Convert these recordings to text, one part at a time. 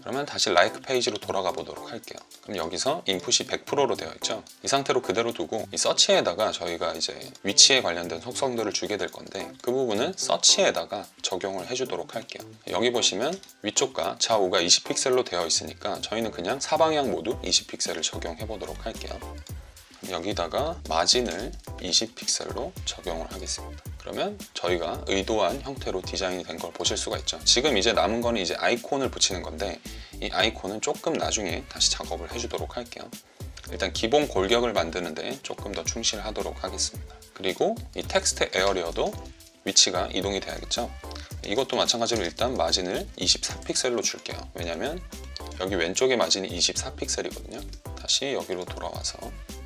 그러면 다시 like 페이지로 돌아가 보도록 할게요. 그럼 여기서 인풋이 100%로 되어 있죠. 이 상태로 그대로 두고 이 서치에다가 저희가 이제 위치에 관련된 속성들을 주게 될 건데 그 부분은 서치에다가 적용을 해주도록 할게요. 여기 보시면 위쪽과 좌우가 20픽셀로 되어 있으니까 저희는 그냥 사방향 모두 20픽셀을 적용해 보도록 할게요. 여기다가 마진을 20픽셀로 적용을 하겠습니다. 그러면 저희가 의도한 형태로 디자인이 된 걸 보실 수가 있죠. 지금 이제 남은 거는 이제 아이콘을 붙이는 건데 이 아이콘은 조금 나중에 다시 작업을 해주도록 할게요. 일단 기본 골격을 만드는데 조금 더 충실하도록 하겠습니다. 그리고 이 텍스트 에어리어도 위치가 이동이 돼야겠죠. 이것도 마찬가지로 일단 마진을 24픽셀로 줄게요. 왜냐면 여기 왼쪽에 마진이 24픽셀이거든요. 다시 여기로 돌아와서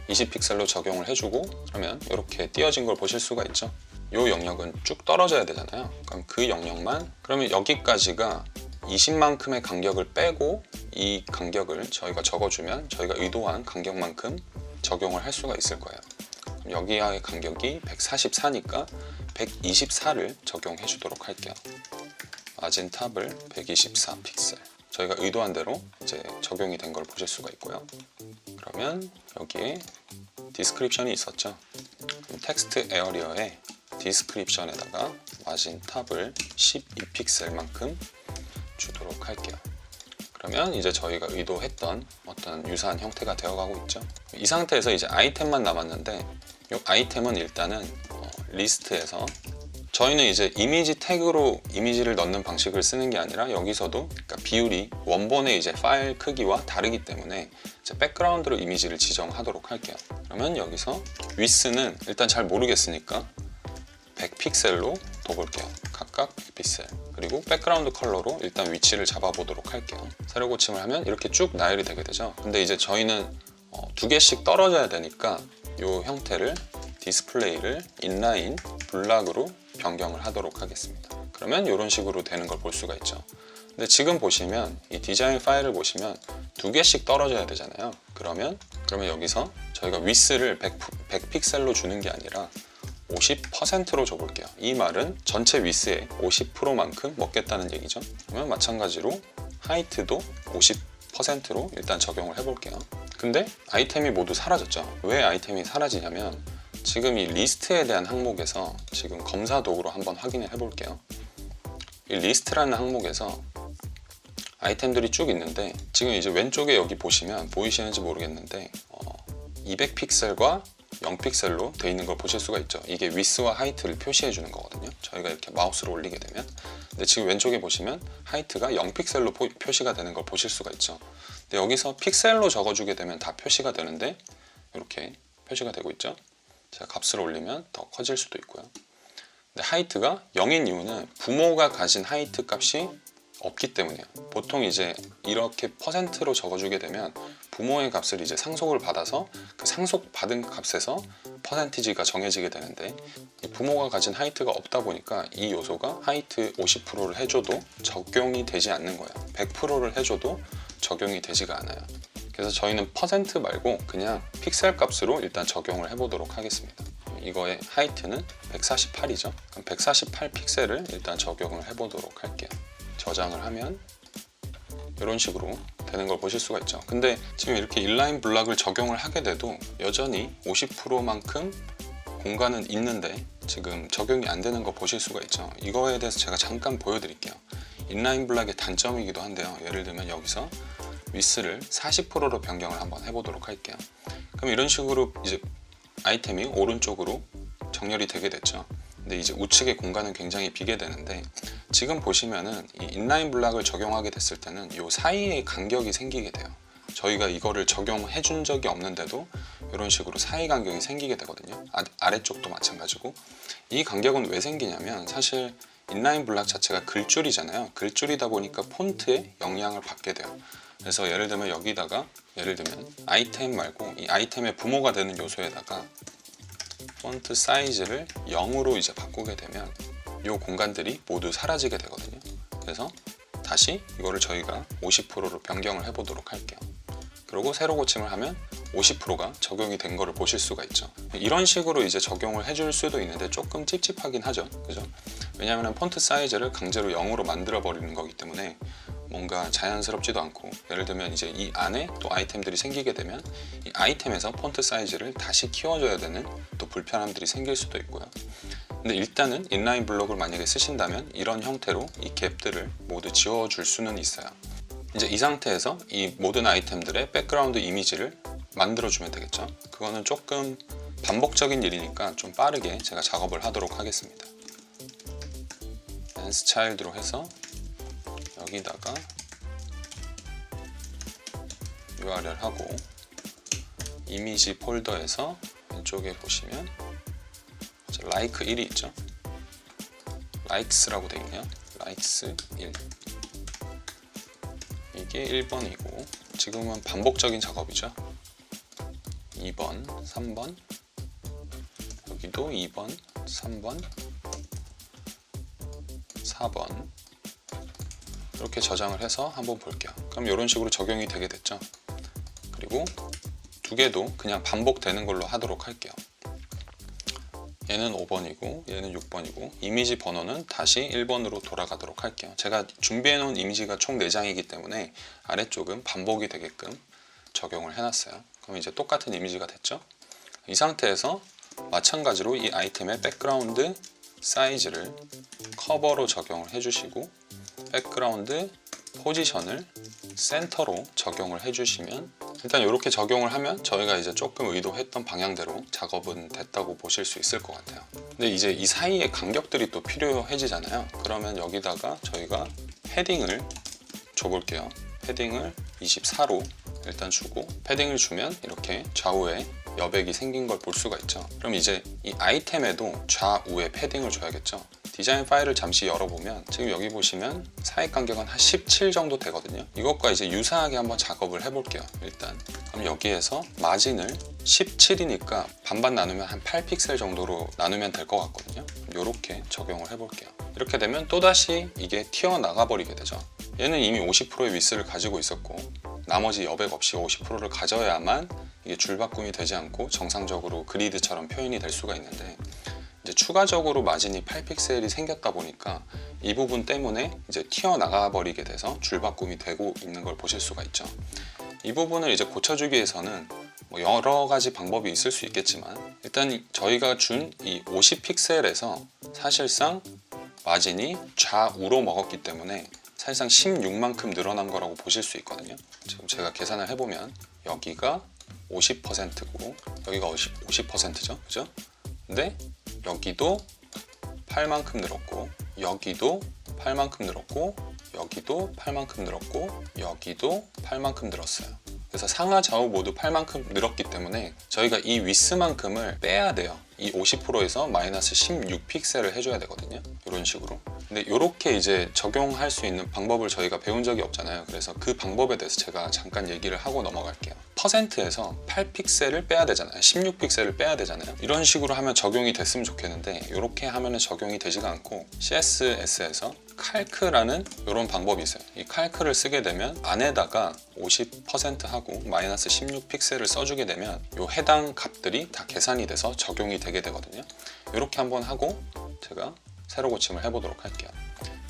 20픽셀로 적용을 해주고 그러면 이렇게 띄어진 걸 보실 수가 있죠. 이 영역은 쭉 떨어져야 되잖아요. 그럼 그 영역만 그러면 여기까지가 20만큼의 간격을 빼고 이 간격을 저희가 적어주면 저희가 의도한 간격만큼 적용을 할 수가 있을 거예요. 그럼 여기의 간격이 144니까 124를 적용해 주도록 할게요. 마진 탑을 124픽셀 저희가 의도한 대로 이제 적용이 된 걸 보실 수가 있고요. 그러면 여기에 디스크립션이 있었죠. 그럼 텍스트 에어리어에 디스크립션에다가 마진 탑을 12픽셀만큼 주도록 할게요. 그러면 이제 저희가 의도했던 어떤 유사한 형태가 되어가고 있죠. 이 상태에서 이제 아이템만 남았는데 이 아이템은 일단은 리스트에서 저희는 이제 이미지 태그로 이미지를 넣는 방식을 쓰는 게 아니라 여기서도 그러니까 비율이 원본의 이제 파일 크기와 다르기 때문에 이제 백그라운드로 이미지를 지정하도록 할게요. 그러면 여기서 위스는 일단 잘 모르겠으니까 100픽셀로 둬볼게요. 각각 100픽셀. 그리고 백그라운드 컬러로 일단 위치를 잡아보도록 할게요. 세로 고침을 하면 이렇게 쭉 나열이 되게 되죠. 근데 이제 저희는 두 개씩 떨어져야 되니까 이 형태를 디스플레이를 인라인 블락으로 변경을 하도록 하겠습니다. 그러면 이런 식으로 되는 걸 볼 수가 있죠. 근데 지금 보시면 이 디자인 파일을 보시면 두 개씩 떨어져야 되잖아요. 그러면 여기서 저희가 위스를 100픽셀로 주는 게 아니라 50%로 줘볼게요. 이 말은 전체 위스의 50%만큼 먹겠다는 얘기죠. 그러면 마찬가지로 하이트도 50%로 일단 적용을 해볼게요. 근데 아이템이 모두 사라졌죠. 왜 아이템이 사라지냐면 지금 이 리스트에 대한 항목에서 지금 검사 도구로 한번 확인을 해볼게요. 이 리스트라는 항목에서 아이템들이 쭉 있는데 지금 이제 왼쪽에 여기 보시면 보이시는지 모르겠는데 200픽셀과 0픽셀로 되어 있는 걸 보실 수가 있죠. 이게 위스와 하이트를 표시해 주는 거거든요. 저희가 이렇게 마우스를 올리게 되면 근데 지금 왼쪽에 보시면 하이트가 0픽셀로 표시가 되는 걸 보실 수가 있죠. 근데 여기서 픽셀로 적어주게 되면 다 표시가 되는데 이렇게 표시가 되고 있죠. 제가 값을 올리면 더 커질 수도 있고요. 근데 하이트가 0인 이유는 부모가 가진 하이트 값이 없기 때문이에요. 보통 이제 이렇게 퍼센트로 적어주게 되면 부모의 값을 이제 상속을 받아서 그 상속받은 값에서 퍼센티지가 정해지게 되는데 이 부모가 가진 하이트가 없다 보니까 이 요소가 하이트 50%를 해줘도 적용이 되지 않는 거예요. 100%를 해줘도 적용이 되지가 않아요. 그래서 저희는 퍼센트 말고 그냥 픽셀 값으로 일단 적용을 해보도록 하겠습니다. 이거의 하이트는 148이죠. 그럼 148 픽셀을 일단 적용을 해보도록 할게요. 저장을 하면 이런 식으로 되는 걸 보실 수가 있죠. 근데 지금 이렇게 인라인 블락을 적용을 하게 돼도 여전히 50%만큼 공간은 있는데 지금 적용이 안 되는 거 보실 수가 있죠. 이거에 대해서 제가 잠깐 보여드릴게요. 인라인 블락의 단점이기도 한데요. 예를 들면 여기서 위스를 40%로 변경을 한번 해보도록 할게요. 그럼 이런 식으로 이제 아이템이 오른쪽으로 정렬이 되게 됐죠. 근데 이제 우측의 공간은 굉장히 비게 되는데 지금 보시면은 이 인라인 블락을 적용하게 됐을 때는 이 사이에 간격이 생기게 돼요. 저희가 이거를 적용해 준 적이 없는데도 이런 식으로 사이 간격이 생기게 되거든요. 아래쪽도 마찬가지고 이 간격은 왜 생기냐면 사실 인라인 블락 자체가 글줄이잖아요. 글줄이다 보니까 폰트에 영향을 받게 돼요. 그래서 예를 들면 여기다가 예를 들면 아이템 말고 이 아이템의 부모가 되는 요소에다가 폰트 사이즈를 0으로 이제 바꾸게 되면 이 공간들이 모두 사라지게 되거든요. 그래서 다시 이거를 저희가 50%로 변경을 해보도록 할게요. 그리고 새로 고침을 하면 50%가 적용이 된 거를 보실 수가 있죠. 이런 식으로 이제 적용을 해줄 수도 있는데 조금 찝찝하긴 하죠. 그죠? 왜냐하면 폰트 사이즈를 강제로 0으로 만들어 버리는 거기 때문에 뭔가 자연스럽지도 않고, 예를 들면 이제 이 안에 또 아이템들이 생기게 되면 이 아이템에서 폰트 사이즈를 다시 키워줘야 되는 또 불편함들이 생길 수도 있고요. 근데 일단은 인라인 블록을 만약에 쓰신다면 이런 형태로 이 갭들을 모두 지워줄 수는 있어요. 이제 이 상태에서 이 모든 아이템들의 백그라운드 이미지를 만들어주면 되겠죠. 그거는 조금 반복적인 일이니까 좀 빠르게 제가 작업을 하도록 하겠습니다. 댄스 차일드로 해서 여기다가 URL 하고 이미지 폴더에서 왼쪽에 보시면 like 1이 있죠. likes라고 되어 있네요. likes 1. 이게 1번이고 지금은 반복적인 작업이죠. 2번, 3번, 여기도 2번, 3번, 4번 이렇게 저장을 해서 한번 볼게요. 그럼 이런 식으로 적용이 되게 됐죠. 그리고 두 개도 그냥 반복되는 걸로 하도록 할게요. 얘는 5번이고 얘는 6번이고 이미지 번호는 다시 1번으로 돌아가도록 할게요. 제가 준비해 놓은 이미지가 총 4장이기 때문에 아래쪽은 반복이 되게끔 적용을 해놨어요. 그럼 이제 똑같은 이미지가 됐죠. 이 상태에서 마찬가지로 이 아이템의 백그라운드 사이즈를 커버로 적용을 해주시고 백그라운드 포지션을 센터로 적용을 해주시면, 일단 이렇게 적용을 하면 저희가 이제 조금 의도했던 방향대로 작업은 됐다고 보실 수 있을 것 같아요. 근데 이제 이 사이에 간격들이 또 필요해지잖아요. 그러면 여기다가 저희가 헤딩을 줘볼게요. 헤딩을 24로 일단 주고, 패딩을 주면 이렇게 좌우에 여백이 생긴 걸 볼 수가 있죠. 그럼 이제 이 아이템에도 좌우에 패딩을 줘야겠죠. 디자인 파일을 잠시 열어보면 지금 여기 보시면 사이 간격은 한 17 정도 되거든요. 이것과 이제 유사하게 한번 작업을 해볼게요. 일단 그럼 여기에서 마진을 17이니까 반반 나누면 한 8픽셀 정도로 나누면 될 것 같거든요. 이렇게 적용을 해볼게요. 이렇게 되면 또다시 이게 튀어나가 버리게 되죠. 얘는 이미 50%의 위스를 가지고 있었고 나머지 여백 없이 50%를 가져야만 이게 줄바꿈이 되지 않고 정상적으로 그리드처럼 표현이 될 수가 있는데, 이제 추가적으로 마진이 8픽셀이 생겼다 보니까 이 부분 때문에 이제 튀어나가 버리게 돼서 줄바꿈이 되고 있는 걸 보실 수가 있죠. 이 부분을 이제 고쳐주기 위해서는 뭐 여러 가지 방법이 있을 수 있겠지만, 일단 저희가 준 이 50픽셀에서 사실상 마진이 좌우로 먹었기 때문에 사실상 16만큼 늘어난 거라고 보실 수 있거든요. 지금 제가 계산을 해보면 여기가 50%고 여기가 50%죠, 그죠? 근데 여기도 8만큼 늘었고 여기도 8만큼 늘었고 여기도 8만큼 늘었고 여기도 8만큼 늘었어요. 그래서 상하 좌우 모두 8만큼 늘었기 때문에 저희가 이 위스만큼을 빼야 돼요. 이 50%에서 마이너스 16픽셀을 해줘야 되거든요. 이런 식으로. 근데 이렇게 이제 적용할 수 있는 방법을 저희가 배운 적이 없잖아요. 그래서 그 방법에 대해서 제가 잠깐 얘기를 하고 넘어갈게요. 퍼센트에서 8픽셀을 빼야 되잖아요. 16픽셀을 빼야 되잖아요. 이런 식으로 하면 적용이 됐으면 좋겠는데 이렇게 하면 적용이 되지가 않고 CSS에서 칼크라는 이런 방법이 있어요. 이 칼크를 쓰게 되면 안에다가 50% 하고 마이너스 16픽셀을 써주게 되면 이 해당 값들이 다 계산이 돼서 적용이 되게 되거든요. 이렇게 한번 하고 제가 새로 고침을 해보도록 할게요.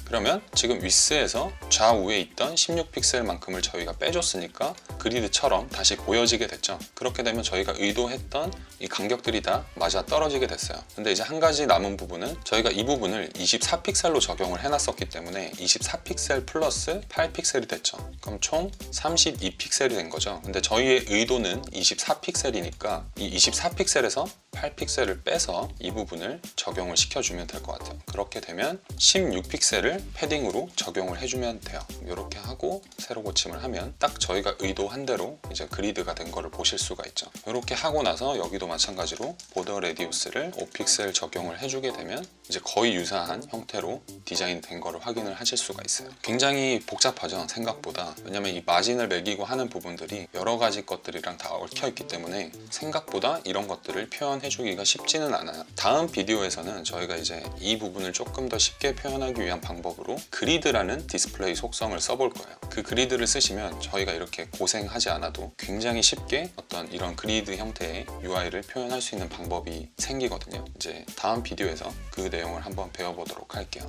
그러면 지금 위스에서 좌우에 있던 16픽셀만큼을 저희가 빼줬으니까 그리드처럼 다시 보여지게 됐죠. 그렇게 되면 저희가 의도했던 이 간격들이 다 맞아 떨어지게 됐어요. 근데 이제 한 가지 남은 부분은 저희가 이 부분을 24픽셀로 적용을 해놨었기 때문에 24픽셀 플러스 8픽셀이 됐죠. 그럼 총 32픽셀이 된 거죠. 근데 저희의 의도는 24픽셀이니까 이 24픽셀에서 8픽셀을 빼서 이 부분을 적용을 시켜주면 될 것 같아요. 그렇게 되면 16픽셀을 패딩으로 적용을 해주면 돼요. 이렇게 하고 새로 고침을 하면 딱 저희가 의도한 대로 이제 그리드가 된 거를 보실 수가 있죠. 이렇게 하고 나서 여기도 마찬가지로 보더 레디우스를 5픽셀 적용을 해주게 되면 이제 거의 유사한 형태로 디자인 된 거를 확인을 하실 수가 있어요. 굉장히 복잡하죠, 생각보다. 왜냐면 이 마진을 매기고 하는 부분들이 여러 가지 것들이랑 다 얽혀 있기 때문에 생각보다 이런 것들을 표현해주기가 쉽지는 않아요. 다음 비디오에서는 저희가 이제 이 부분을 조금 더 쉽게 표현하기 위한 방법 방법으로 그리드라는 디스플레이 속성을 써볼 거예요. 그 그리드를 쓰시면 저희가 이렇게 고생하지 않아도 굉장히 쉽게 어떤 이런 그리드 형태의 UI를 표현할 수 있는 방법이 생기거든요. 이제 다음 비디오에서 그 내용을 한번 배워보도록 할게요.